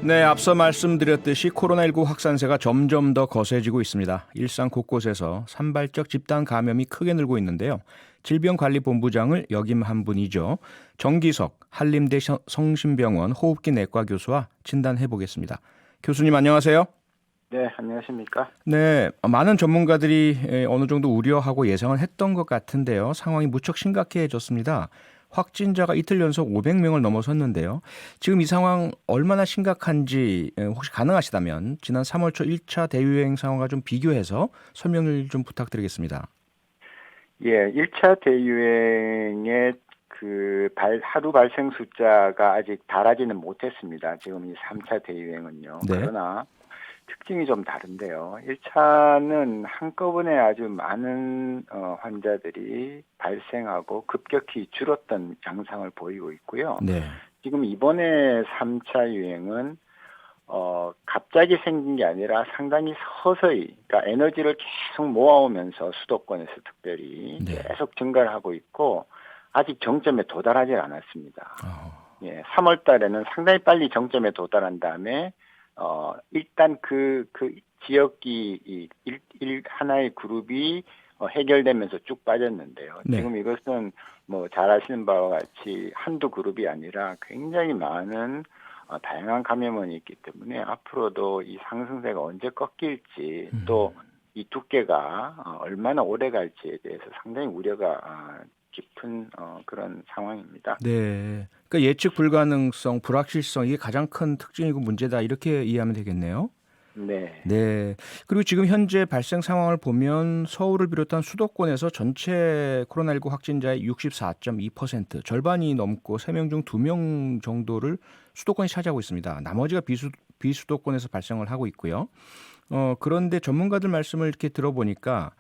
네, 앞서 말씀드렸듯이 코로나19 확산세가 점점 더 거세지고 있습니다. 일상 곳곳에서 산발적 집단 감염이 크게 늘고 있는데요. 질병관리본부장을 역임한 분이죠. 정기석 한림대 성심병원 호흡기 내과 교수와 진단해 보겠습니다. 교수님 안녕하세요. 네, 안녕하십니까? 네, 많은 전문가들이 어느 정도 우려하고 예상을 했던 것 같은데요. 상황이 무척 심각해졌습니다. 확진자가 이틀 연속 500명을 넘어섰는데요. 지금 이 상황 얼마나 심각한지 혹시 가능하시다면 지난 3월 초 1차 대유행 상황과 좀 비교해서 설명을 좀 부탁드리겠습니다. 예, 1차 대유행의 하루 발생 숫자가 아직 달하지는 못했습니다. 지금 이 3차 대유행은요. 네. 그러나 특징이 좀 다른데요. 1차는 한꺼번에 아주 많은 환자들이 발생하고 급격히 줄었던 양상을 보이고 있고요. 네. 지금 이번에 3차 유행은 갑자기 생긴 게 아니라 상당히 서서히, 그러니까 에너지를 계속 모아오면서 수도권에서 특별히 네. 계속 증가를 하고 있고, 아직 정점에 도달하지 않았습니다. 어. 예, 3월 달에는 상당히 빨리 정점에 도달한 다음에, 일단 그 지역이 하나의 그룹이 해결되면서 쭉 빠졌는데요. 네. 지금 이것은 뭐 잘 아시는 바와 같이 한두 그룹이 아니라 굉장히 많은 다양한 감염원이 있기 때문에 앞으로도 이 상승세가 언제 꺾일지 또 이 두께가 얼마나 오래 갈지에 대해서 상당히 우려가 깊은 그런 상황입니다. 네. 그러니까 예측 불가능성, 불확실성 이게 가장 큰 특징이고 문제다 이렇게 이해하면 되겠네요. 네. 네. 그리고 지금 현재 발생 상황을 보면 서울을 비롯한 수도권에서 전체 코로나19 확진자의 64.2%, 절반이 넘고 3명 중 2명 정도를 수도권이 차지하고 있습니다. 나머지가 비수도권에서 발생을 하고 있고요. 그런데 전문가들 말씀을 이렇게 들어보니까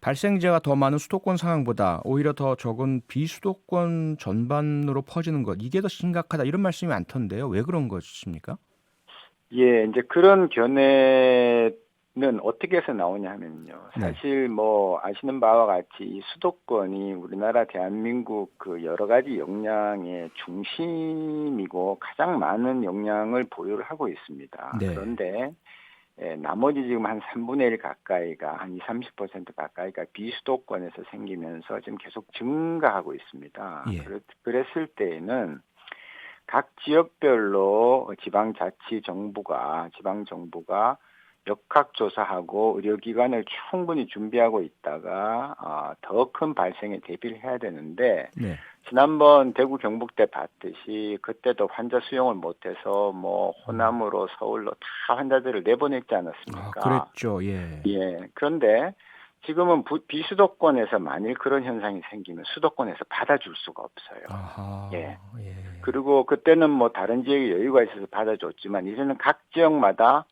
발생자가 더 많은 수도권 상황보다 오히려 더 적은 비수도권 전반으로 퍼지는 것, 이게 더 심각하다 이런 말씀이 많던데요. 왜 그런 것입니까? 예, 이제 그런 견해는 어떻게 해서 나오냐 하면요. 네. 사실 뭐 아시는 바와 같이 이 수도권이 우리나라 대한민국 그 여러 가지 역량의 중심이고 가장 많은 역량을 보유를 하고 있습니다. 네. 그런데 나머지 지금 한 3분의 1 가까이가 한 20~30% 가까이가 비수도권에서 생기면서 지금 계속 증가하고 있습니다. 예. 그랬을 때에는 각 지역별로 지방정부가 역학조사하고 의료기관을 충분히 준비하고 있다가 더 큰 발생에 대비를 해야 되는데 네. 지난번 대구 경북 때 봤듯이 그때도 환자 수용을 못해서 뭐 호남으로 서울로 다 환자들을 내보냈지 않았습니까? 그랬죠. 예. 예. 그런데 지금은 비수도권에서 만일 그런 현상이 생기면 수도권에서 받아줄 수가 없어요. 아하. 예. 예. 그리고 그때는 뭐 다른 지역에 여유가 있어서 받아줬지만 이제는 각 지역마다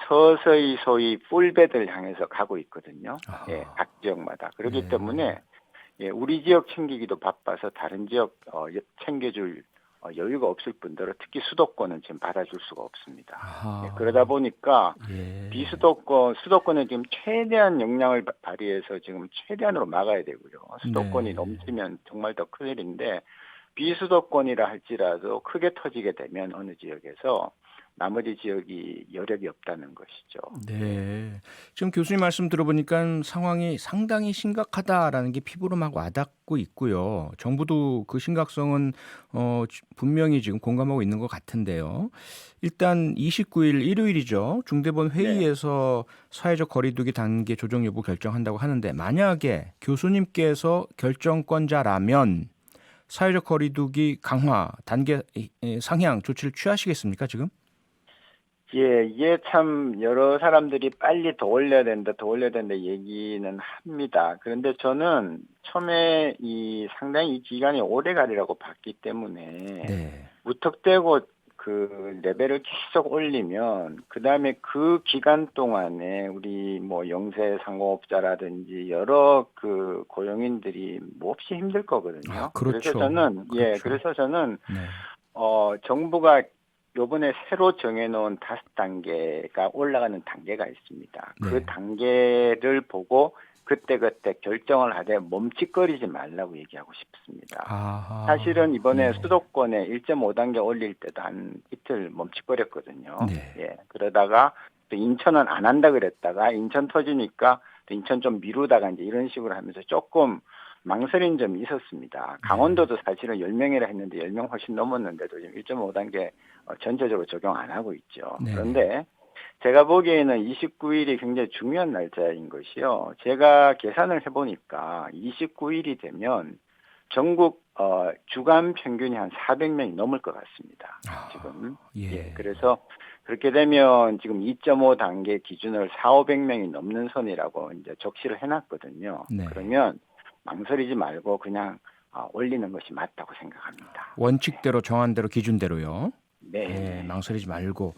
서서히 소위 풀베드를 향해서 가고 있거든요. 아하. 예, 각 지역마다. 그렇기 예. 때문에 예, 우리 지역 챙기기도 바빠서 다른 지역 챙겨줄 여유가 없을 뿐더러 특히 수도권은 지금 받아줄 수가 없습니다. 아하. 예, 그러다 보니까 예. 수도권은 지금 최대한 역량을 발휘해서 지금 최대한으로 막아야 되고요. 수도권이 네. 넘치면 정말 더 큰일인데 비수도권이라 할지라도 크게 터지게 되면 어느 지역에서 나머지 지역이 여력이 없다는 것이죠. 네. 지금 교수님 말씀 들어보니까 상황이 상당히 심각하다라는 게 피부로 막 와닿고 있고요. 정부도 그 심각성은 분명히 지금 공감하고 있는 것 같은데요. 일단 29일 일요일이죠. 중대본 회의에서 사회적 거리두기 단계 조정 여부 결정한다고 하는데 만약에 교수님께서 결정권자라면 사회적 거리두기 강화 단계 상향 조치를 취하시겠습니까, 지금? 예, 이게 참 여러 사람들이 빨리 더 올려야 된다 얘기는 합니다. 그런데 저는 처음에 상당히 이 기간이 오래 가리라고 봤기 때문에 네. 무턱대고 그 레벨을 계속 올리면 그다음에 그 기간 동안에 우리 뭐 영세 상공업자라든지 여러 그 고용인들이 몹시 힘들 거거든요. 그렇죠. 그래서 저는 네. 정부가 요번에 새로 정해놓은 5단계가 올라가는 단계가 있습니다. 네. 그 단계를 보고 그때그때 결정을 하되 멈칫거리지 말라고 얘기하고 싶습니다. 아하. 사실은 이번에 예. 수도권에 1.5단계 올릴 때도 한 이틀 멈칫거렸거든요. 네. 예. 그러다가 또 인천은 안 한다 그랬다가 인천 터지니까 또 인천 좀 미루다가 이제 이런 식으로 하면서 조금 망설인 점이 있었습니다. 강원도도 사실은 10명이라 했는데 10명 훨씬 넘었는데도 지금 1.5단계 전체적으로 적용 안 하고 있죠. 네네. 그런데 제가 보기에는 29일이 굉장히 중요한 날짜인 것이요. 제가 계산을 해보니까 29일이 되면 전국 주간 평균이 한 400명이 넘을 것 같습니다. 지금. 예. 예. 그래서 그렇게 되면 지금 2.5단계 기준을 4,500명이 넘는 선이라고 이제 적시를 해놨거든요. 네. 그러면 망설이지 말고 그냥 올리는 것이 맞다고 생각합니다. 원칙대로 정한 대로 기준대로요. 네. 네, 망설이지 말고.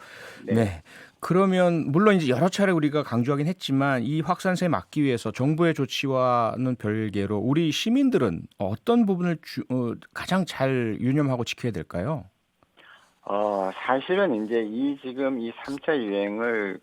네. 네. 그러면 물론 이제 여러 차례 우리가 강조하긴 했지만 이 확산세 막기 위해서 정부의 조치와는 별개로 우리 시민들은 어떤 부분을 가장 잘 유념하고 지켜야 될까요? 사실은 이제 지금 이 3차 유행을,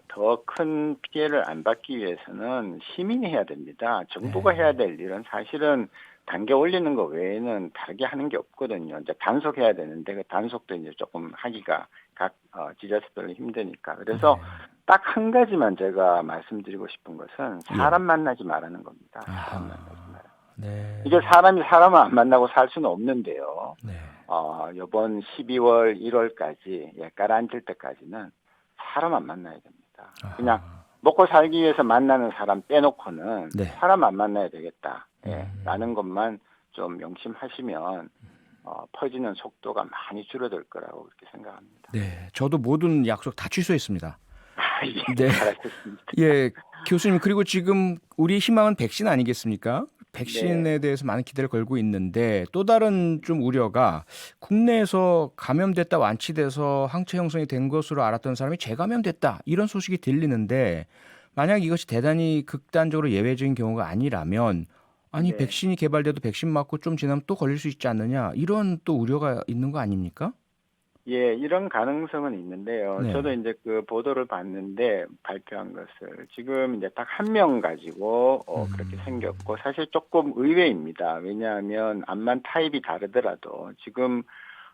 더 큰 피해를 안 받기 위해서는 시민이 해야 됩니다. 정부가 네. 해야 될 일은 사실은 단계 올리는 거 외에는 다르게 하는 게 없거든요. 이제 단속해야 되는데 그 단속도 이제 조금 하기가 각, 지자체별로 힘드니까. 그래서 네. 딱 한 가지만 제가 말씀드리고 싶은 것은 사람 만나지 말라는 겁니다. 사람 만나지 아하. 말라. 네. 이게 사람이 사람을 안 만나고 살 수는 없는데요. 네. 이번 12월, 1월까지 가라앉을 때까지는 사람 안 만나야 됩니다. 그냥 아하. 먹고 살기 위해서 만나는 사람 빼놓고는 네. 사람 안 만나야 되겠다. 라는 것만 좀 명심하시면 퍼지는 속도가 많이 줄어들 거라고 그렇게 생각합니다. 네. 저도 모든 약속 다 취소했습니다. 예, 네. 잘하셨습니다. 예, 교수님, 그리고 지금 우리 희망은 백신 아니겠습니까? 백신에 네. 대해서 많은 기대를 걸고 있는데 또 다른 좀 우려가 국내에서 감염됐다 완치돼서 항체 형성이 된 것으로 알았던 사람이 재감염됐다 이런 소식이 들리는데 만약 이것이 대단히 극단적으로 예외적인 경우가 아니라면 아니 네. 백신이 개발돼도 백신 맞고 좀 지나면 또 걸릴 수 있지 않느냐 이런 또 우려가 있는 거 아닙니까? 예, 이런 가능성은 있는데요. 네. 저도 이제 그 보도를 봤는데 발표한 것을 지금 이제 딱 한 명 가지고 그렇게 생겼고 사실 조금 의외입니다. 왜냐하면 암만 타입이 다르더라도 지금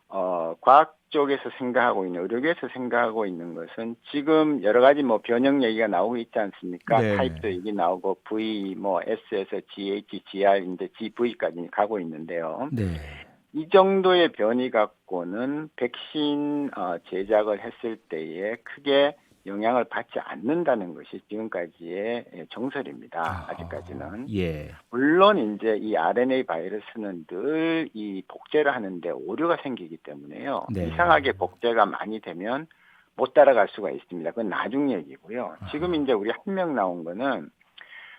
과학 쪽에서 생각하고 있는 의료계에서 생각하고 있는 것은 지금 여러 가지 뭐 변형 얘기가 나오고 있지 않습니까? 네. 타입도 얘기 나오고 V 뭐 S에서 GH, GR 이제 GV까지 가고 있는데요. 네. 이 정도의 변이 갖고는 백신 제작을 했을 때에 크게 영향을 받지 않는다는 것이 지금까지의 정설입니다. 아직까지는. 예. 물론 이제 이 RNA 바이러스는 늘 이 복제를 하는데 오류가 생기기 때문에요. 네. 이상하게 복제가 많이 되면 못 따라갈 수가 있습니다. 그건 나중 얘기고요. 지금 이제 우리 한 명 나온 거는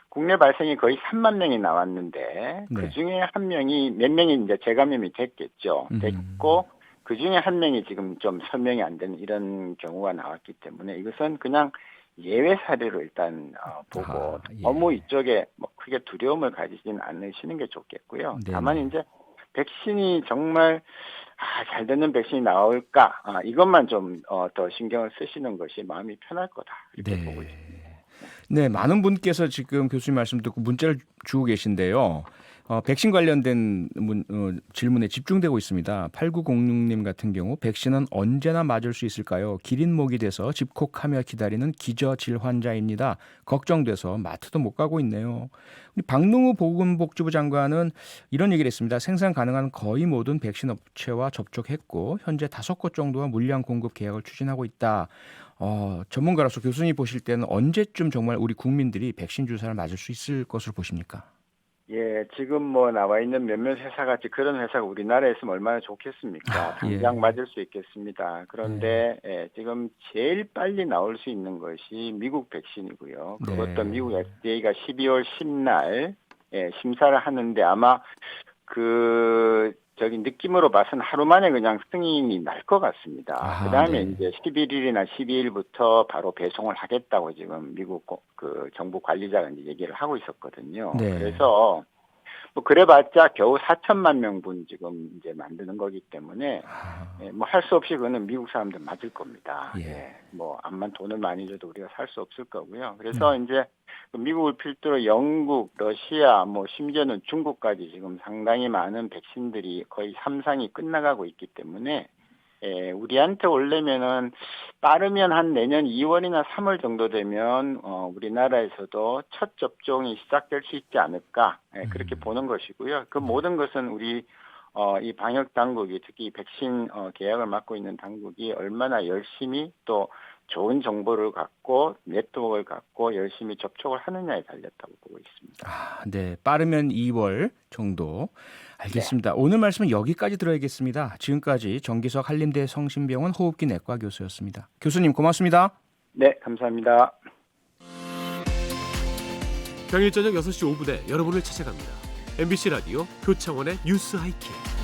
국내 발생이 거의 3만 명이 나왔는데 네. 그 중에 한 명이 몇 명이 이제 재감염이 됐겠죠. 됐고 그 중에 한 명이 지금 좀 설명이 안 되는 이런 경우가 나왔기 때문에 이것은 그냥 예외 사례로 일단 보고 예. 너무 이쪽에 뭐 크게 두려움을 가지지는 않으시는 게 좋겠고요. 네네. 다만 이제 백신이 정말 잘 되는 백신이 나올까 이것만 좀 더 신경을 쓰시는 것이 마음이 편할 거다 이렇게 네. 보고 있습니다. 네, 많은 분께서 지금 교수님 말씀 듣고 문자를 주고 계신데요. 백신 관련된 질문에 집중되고 있습니다. 8906님 같은 경우 백신은 언제나 맞을 수 있을까요? 기린목이 돼서 집콕하며 기다리는 기저질 환자입니다. 걱정돼서 마트도 못 가고 있네요. 우리 박능우 보건복지부 장관은 이런 얘기를 했습니다. 생산 가능한 거의 모든 백신 업체와 접촉했고 현재 5곳 정도와 물량 공급 계약을 추진하고 있다. 전문가로서 교수님 보실 때는 언제쯤 정말 우리 국민들이 백신 주사를 맞을 수 있을 것으로 보십니까? 예, 지금 뭐 나와 있는 몇몇 회사 같이 그런 회사가 우리나라에 있으면 얼마나 좋겠습니까? 당장 예. 맞을 수 있겠습니다. 그런데 지금 제일 빨리 나올 수 있는 것이 미국 백신이고요. 그것도 네. 미국 FDA가 12월 10날 심사를 하는데 아마 느낌으로 봐서는 하루 만에 그냥 승인이 날 것 같습니다. 그 다음에 네. 이제 11일이나 12일부터 바로 배송을 하겠다고 지금 미국 그 정부 관리자가 이제 얘기를 하고 있었거든요. 네. 그래서 뭐 그래봤자 겨우 4천만 명분 지금 이제 만드는 거기 때문에 뭐 할 수 없이 그거는 미국 사람들 맞을 겁니다. 예. 뭐 암만 돈을 많이 줘도 우리가 살 수 없을 거고요. 그래서 이제 미국을 필두로 영국, 러시아, 뭐 심지어는 중국까지 지금 상당히 많은 백신들이 거의 3상이 끝나가고 있기 때문에 우리한테 오려면은 빠르면 한 내년 2월이나 3월 정도 되면 우리나라에서도 첫 접종이 시작될 수 있지 않을까 그렇게 보는 것이고요. 그 모든 것은 우리 이 방역 당국이 특히 이 백신 계약을 맡고 있는 당국이 얼마나 열심히 또 좋은 정보를 갖고 네트워크를 갖고 열심히 접촉을 하느냐에 달렸다고 보고 있습니다. 네, 빠르면 2월 정도. 알겠습니다. 오늘 말씀은 여기까지 들어야겠습니다. 지금까지 정기석 한림대 성심병원 호흡기 내과 교수였습니다. 교수님 고맙습니다. 네, 감사합니다. 평일 저녁 6시 5분에 여러분을 찾아갑니다. MBC 라디오 표창원의 뉴스 하이킥.